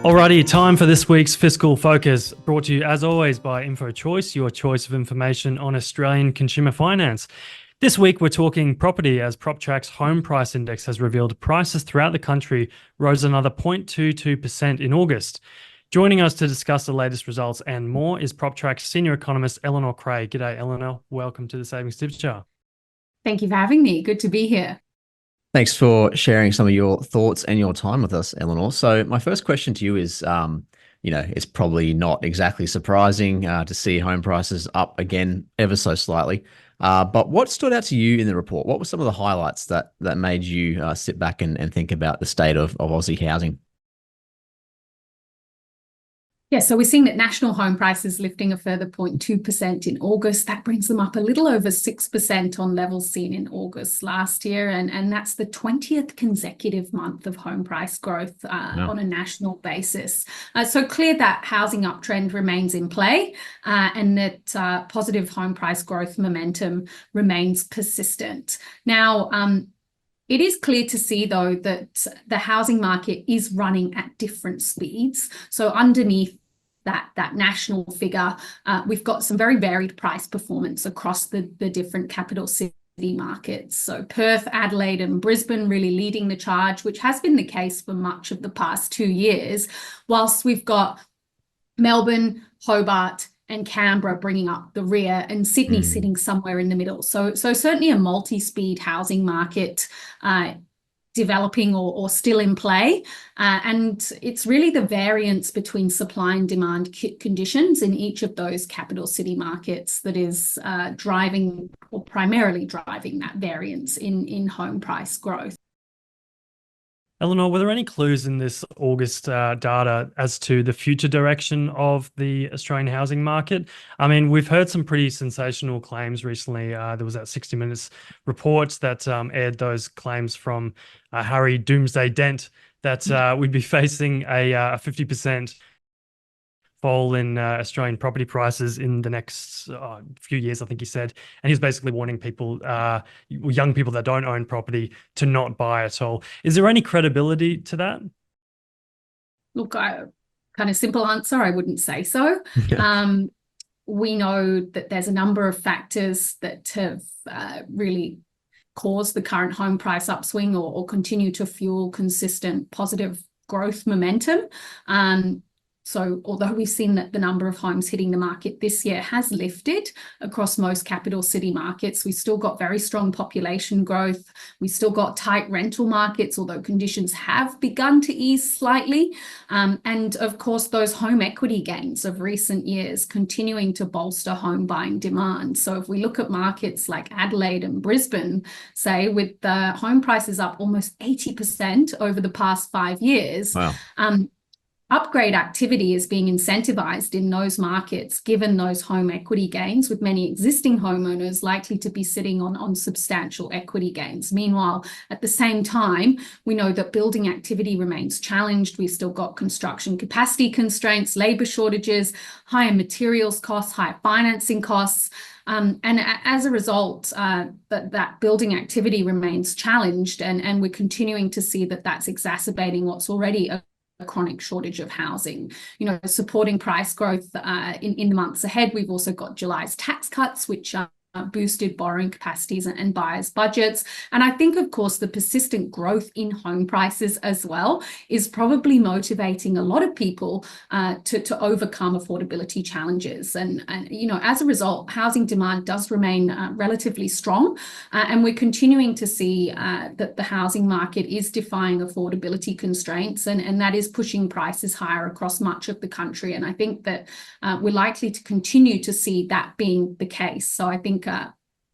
Alrighty, time for this week's Fiscal Focus, brought to you as always by InfoChoice, your choice of information on Australian consumer finance. This week we're talking property as PropTrack's home price index has revealed prices throughout the country rose another 0.22% in August. Joining us to discuss the latest results and more is PropTrack's senior economist Eleanor Creagh. G'day Eleanor, welcome to the Savings Tips Jar. Thank you for having me. Good to be here. Thanks for sharing some of your thoughts and your time with us, Eleanor. So my first question to you is, it's probably not exactly surprising to see home prices up again ever so slightly. But what stood out to you in the report? What were some of the highlights that made you sit back and think about the state of Aussie housing? Yeah, so we're seeing that national home prices lifting a further 0.2% in August. That brings them up a little over 6% on levels seen in August last year. And that's the 20th consecutive month of home price growth on a national basis. So clear that housing uptrend remains in play and that positive home price growth momentum remains persistent. Now, it is clear to see, though, that the housing market is running at different speeds. So underneath that national figure, we've got some very varied price performance across the different capital city markets. So Perth, Adelaide and Brisbane really leading the charge, which has been the case for much of the past 2 years, whilst we've got Melbourne, Hobart and Canberra bringing up the rear and Sydney sitting somewhere in the middle. So certainly a multi-speed housing market developing or still in play. And it's really the variance between supply and demand conditions in each of those capital city markets that is driving or primarily driving that variance in home price growth. Eleanor, were there any clues in this August data as to the future direction of the Australian housing market? I mean, we've heard some pretty sensational claims recently. There was that 60 Minutes report that aired those claims from Harry Doomsday Dent that we'd be facing a 50% fall in Australian property prices in the next few years, I think he said. And he's basically warning people, young people that don't own property, to not buy at all. Is there any credibility to that? Look, kind of simple answer, I wouldn't say so. We know that there's a number of factors that have really caused the current home price upswing or continue to fuel consistent positive growth momentum. So although we've seen that the number of homes hitting the market this year has lifted across most capital city markets, we've still got very strong population growth. We've still got tight rental markets, although conditions have begun to ease slightly. And of course, those home equity gains of recent years continuing to bolster home buying demand. So if we look at markets like Adelaide and Brisbane, say, with the home prices up almost 80% over the past 5 years, wow. Upgrade activity is being incentivized in those markets, given those home equity gains, with many existing homeowners likely to be sitting on substantial equity gains. Meanwhile, at the same time, we know that building activity remains challenged. We've still got construction capacity constraints, labor shortages, higher materials costs, higher financing costs. And as a result, that building activity remains challenged, and we're continuing to see that that's exacerbating what's already a chronic shortage of housing. Supporting price growth in the months ahead. We've also got July's tax cuts, which boosted borrowing capacities and buyers' budgets. And I think, of course, the persistent growth in home prices as well is probably motivating a lot of people to overcome affordability challenges. And as a result, housing demand does remain relatively strong. And we're continuing to see that the housing market is defying affordability constraints, and that is pushing prices higher across much of the country. And I think that we're likely to continue to see that being the case. So I think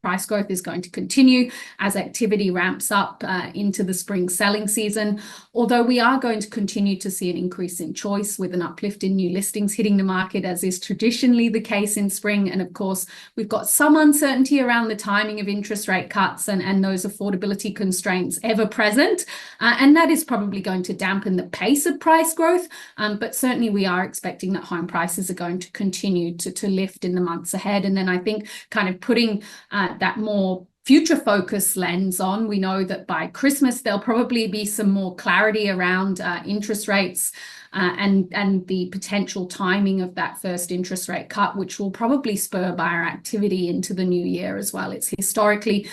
price growth is going to continue as activity ramps up into the spring selling season, although we are going to continue to see an increase in choice with an uplift in new listings hitting the market, as is traditionally the case in spring. And of course, we've got some uncertainty around the timing of interest rate cuts and those affordability constraints ever present. And that is probably going to dampen the pace of price growth. But certainly we are expecting that home prices are going to continue to lift in the months ahead. And then I think kind of putting that more future focus lens on. We know that by Christmas, there'll probably be some more clarity around interest rates and the potential timing of that first interest rate cut, which will probably spur buyer activity into the new year as well. It's historically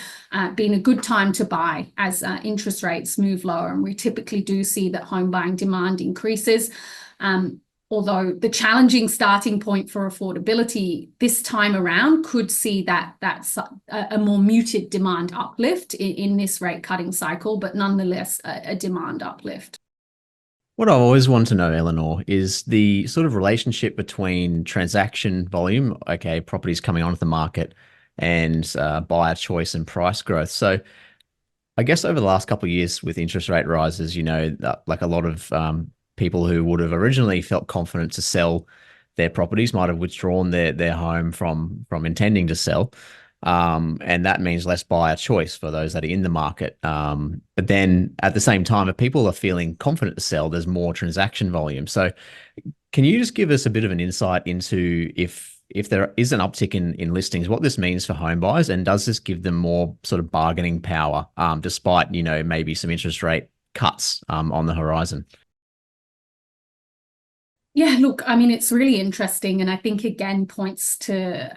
been a good time to buy as interest rates move lower, and we typically do see that home buying demand increases. Although the challenging starting point for affordability this time around could see that's a more muted demand uplift in this rate cutting cycle, but nonetheless a demand uplift. What I always want to know, Eleanor, is the sort of relationship between transaction volume, okay, properties coming onto the market, and buyer choice and price growth. So I guess over the last couple of years with interest rate rises, like a lot of people who would have originally felt confident to sell their properties might have withdrawn their home from intending to sell. And that means less buyer choice for those that are in the market. But then at the same time, if people are feeling confident to sell, there's more transaction volume. So can you just give us a bit of an insight into if there is an uptick in listings, what this means for home buyers, and does this give them more sort of bargaining power, despite, maybe some interest rate cuts on the horizon? Yeah, look, I mean, it's really interesting, and I think again points to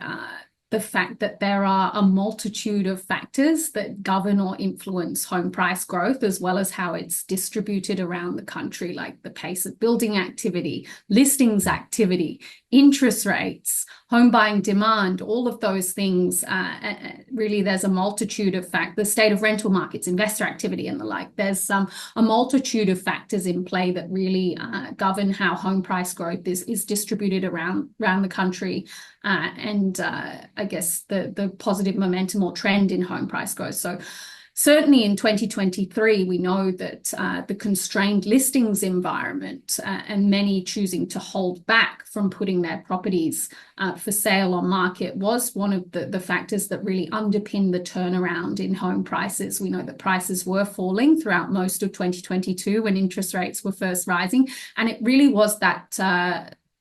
the fact that there are a multitude of factors that govern or influence home price growth, as well as how it's distributed around the country, like the pace of building activity, listings activity, interest rates, home buying demand, all of those things. Really, there's a multitude of factors, the state of rental markets, investor activity, and the like. There's a multitude of factors in play that really govern how home price growth is distributed around the country, and I guess the positive momentum or trend in home price growth. So certainly in 2023, we know that the constrained listings environment and many choosing to hold back from putting their properties for sale on market was one of the factors that really underpinned the turnaround in home prices. We know that prices were falling throughout most of 2022 when interest rates were first rising, and it really was that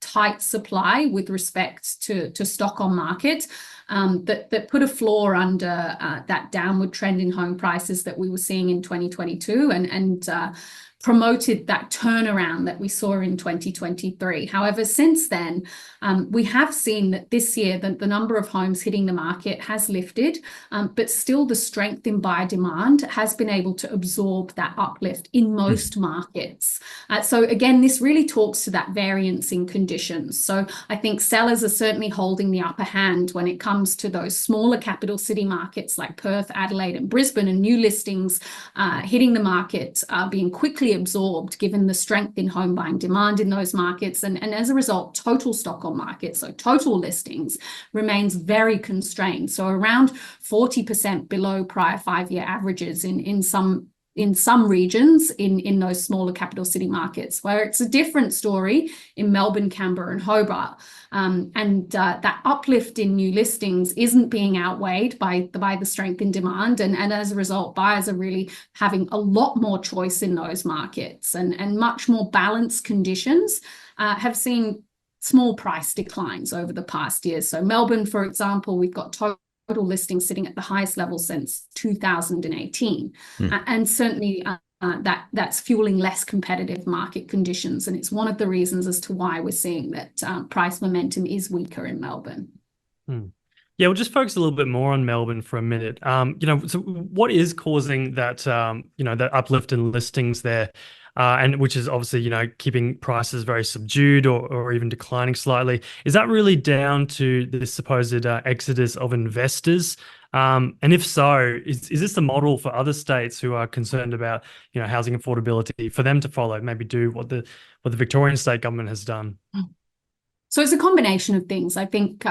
tight supply with respect to stock on market that put a floor under that downward trend in home prices that we were seeing in 2022 and promoted that turnaround that we saw in 2023. However, since then, we have seen that this year the number of homes hitting the market has lifted, but still the strength in buyer demand has been able to absorb that uplift in most markets. So again, this really talks to that variance in conditions. So I think sellers are certainly holding the upper hand when it comes to those smaller capital city markets like Perth, Adelaide, and Brisbane, and new listings hitting the market being quickly absorbed given the strength in home buying demand in those markets, and as a result total stock on market, so total listings, remains very constrained, so around 40% below prior 5-year averages in some regions in those smaller capital city markets, where it's a different story in Melbourne, Canberra, and Hobart. That uplift in new listings isn't being outweighed by the strength in demand, and as a result, buyers are really having a lot more choice in those markets, and much more balanced conditions have seen small price declines over the past years. So Melbourne, for example, we've got total listings sitting at the highest level since 2018, and certainly that's fueling less competitive market conditions, and it's one of the reasons as to why we're seeing that price momentum is weaker in Melbourne. Yeah, we'll just focus a little bit more on Melbourne for a minute. So what is causing that that uplift in listings there? And which is obviously, keeping prices very subdued or even declining slightly. Is that really down to this supposed exodus of investors? And if so, is this a model for other states who are concerned about, housing affordability, for them to follow, maybe do what the Victorian state government has done? So it's a combination of things. I think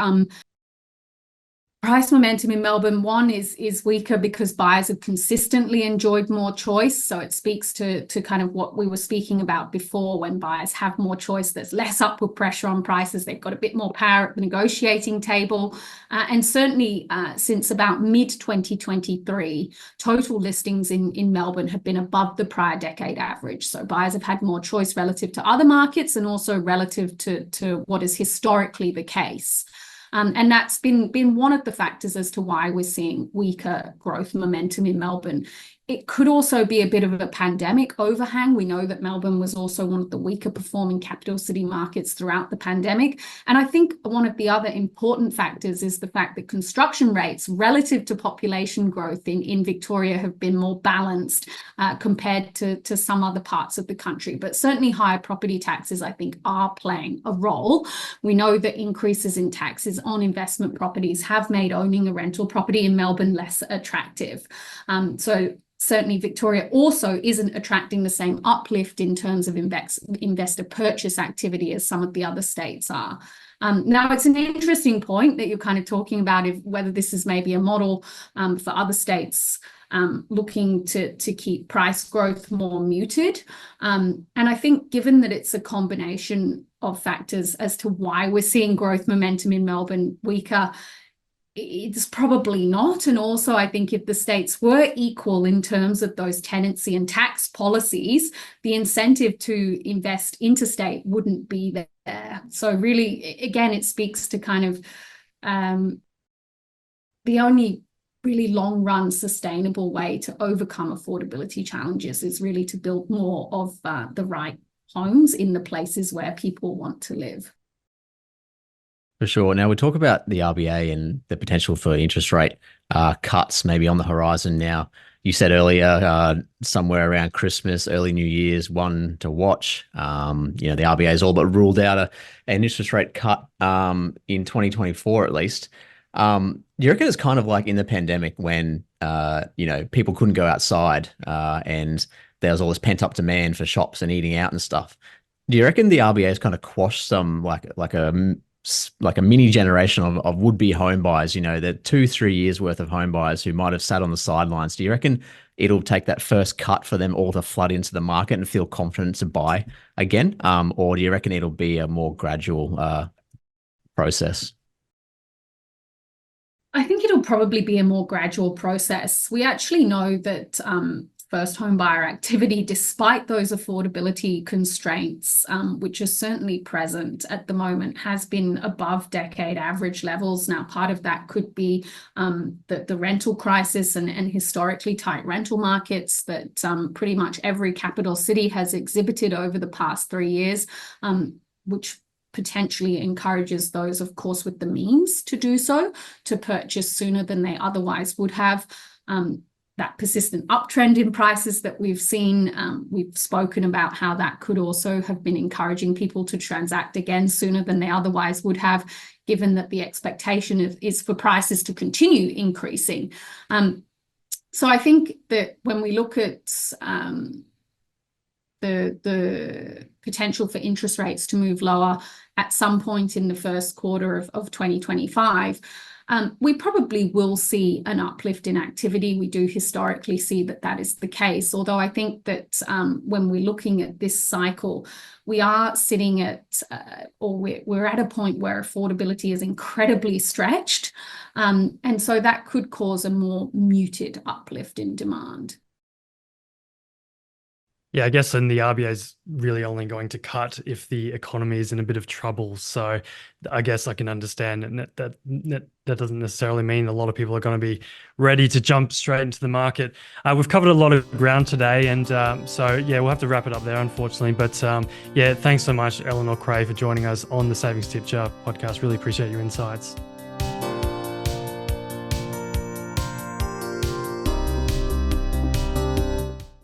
price momentum in Melbourne, one, is weaker because buyers have consistently enjoyed more choice. So it speaks to kind of what we were speaking about before. When buyers have more choice, there's less upward pressure on prices. They've got a bit more power at the negotiating table. And certainly since about mid-2023, total listings in Melbourne have been above the prior decade average. So buyers have had more choice relative to other markets and also relative to what is historically the case. And that's been one of the factors as to why we're seeing weaker growth momentum in Melbourne. It could also be a bit of a pandemic overhang. We know that Melbourne was also one of the weaker performing capital city markets throughout the pandemic. And I think one of the other important factors is the fact that construction rates relative to population growth in Victoria have been more balanced compared to some other parts of the country. But certainly higher property taxes, I think, are playing a role. We know that increases in taxes on investment properties have made owning a rental property in Melbourne less attractive. So certainly Victoria also isn't attracting the same uplift in terms of investor purchase activity as some of the other states are. Now, it's an interesting point that you're kind of talking about whether this is maybe a model for other states looking to keep price growth more muted. And I think given that it's a combination of factors as to why we're seeing growth momentum in Melbourne weaker, it's probably not. And also, I think if the states were equal in terms of those tenancy and tax policies, the incentive to invest interstate wouldn't be there. So really, again, it speaks to kind of the only really long run sustainable way to overcome affordability challenges is really to build more of the right homes in the places where people want to live. For sure. Now we talk about the RBA and the potential for interest rate cuts maybe on the horizon now. You said earlier, somewhere around Christmas, early New Year's, one to watch. The RBA has all but ruled out an interest rate cut in 2024 at least. Do you reckon it's kind of like in the pandemic when people couldn't go outside and there was all this pent up demand for shops and eating out and stuff? Do you reckon the RBA has kind of quashed some like a mini generation of would-be home buyers, the 2-3 years worth of home buyers who might have sat on the sidelines? Do you reckon it'll take that first cut for them all to flood into the market and feel confident to buy again? Or do you reckon it'll be a more gradual process? I think it'll probably be a more gradual process. We actually know that first home buyer activity, despite those affordability constraints, which are certainly present at the moment, has been above decade average levels. Now, part of that could be the rental crisis and historically tight rental markets that pretty much every capital city has exhibited over the past 3 years, which potentially encourages those, of course, with the means to do so, to purchase sooner than they otherwise would have. That persistent uptrend in prices that we've seen, we've spoken about how that could also have been encouraging people to transact again sooner than they otherwise would have, given that the expectation is for prices to continue increasing. So I think that when we look at the potential for interest rates to move lower at some point in the first quarter of 2025, we probably will see an uplift in activity. We do historically see that is the case, although I think that when we're looking at this cycle, we are sitting at, we're at a point where affordability is incredibly stretched, and so that could cause a more muted uplift in demand. Yeah, I guess then the RBA is really only going to cut if the economy is in a bit of trouble. So I guess I can understand that doesn't necessarily mean a lot of people are going to be ready to jump straight into the market. We've covered a lot of ground today, and so yeah, we'll have to wrap it up there, unfortunately. But yeah, thanks so much, Eleanor, Creagh, for joining us on the Savings Tip Jar podcast. Really appreciate your insights.